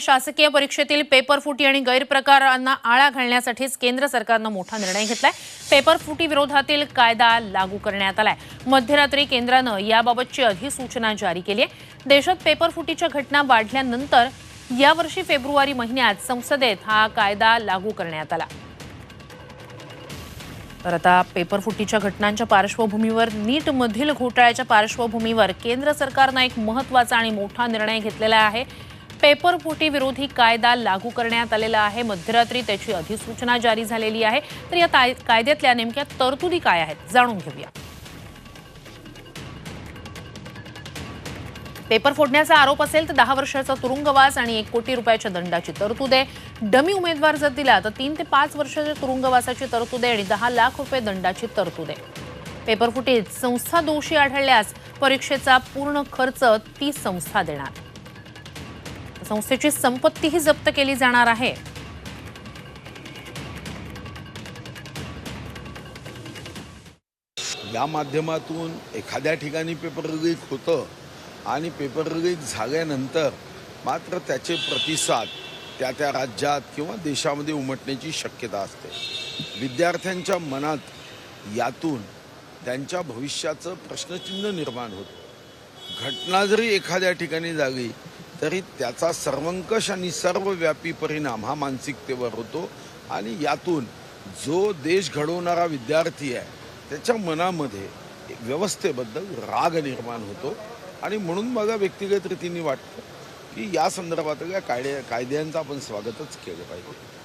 शासकीय परीक्षेतील पेपरफुटी आणि गैरप्रकारांना आळा घालण्यासाठीच केंद्र सरकारनं मोठा निर्णय घेतलाय। पेपरफुटी विरोधातील कायदा लागू करण्यात आलाय। मध्यरात्री केंद्रानं याबाबतची अधिसूचना जारी केली आहे। देशात पेपरफुटीच्या घटना वाढल्यानंतर यावर्षी फेब्रुवारी महिन्यात संसदेत हा कायदा लागू करण्यात आला। तर आता पेपरफुटीच्या घटनांच्या पार्श्वभूमीवर नीटमधील घोटाळ्याच्या पार्श्वभूमीवर केंद्र सरकारनं एक महत्त्वाचा आणि मोठा निर्णय घेतलेला आहे। पेपरफुटी विरोधी कायदा लागू करण्यात आलेला आहे। मध्यरात्री त्याची अधिसूचना जारी झालेली आहे। तर या कायद्यातल्या नेमक्या तरतुदी काय आहेत जाणून घेऊया। पेपर फोडण्याचा आरोप असेल तर 10 वर्षाचा तुरुंगवास आणि 1 कोटी रुपयाच्या दंडाची तरतूद आहे। डमी उमेदवार जर दिला तर 3 ते 5 वर्षाच्या तुरुंगवासाची तरतूद आहे आणि 10 लाख रुपये दंडाची तरतूद आहे। पेपरफुटीत संस्था दोषी आढळल्यास परीक्षेचा पूर्ण खर्च ती संस्था देणार। संस्थेची संपत्तीही जप्त केली जाणार आहे। या माध्यमातून एखाद्या ठिकाणी पेपर लीक होतं आणि पेपर लीक झाल्यानंतर मात्र त्याचे प्रतिसाद त्या राज्यात किंवा देशामध्ये उमटण्याची शक्यता असते। विद्यार्थ्यांच्या मनात यातून त्यांच्या भविष्याचं प्रश्नचिन्ह निर्माण होतं। घटना जरी एखाद्या ठिकाणी झाली तरी त्याचा सर्वंकष आणि सर्वव्यापी परिणाम हा मानसिकतेवर होतो आणि यातून जो देश घडवणारा विद्यार्थी आहे त्याच्या मनामध्ये व्यवस्थेबद्दल राग निर्माण होतो आणि म्हणून मला व्यक्तिगत रीतीने वाटतं की या संदर्भातल्या कायद्यांचं आपण स्वागतच केलं पाहिजे।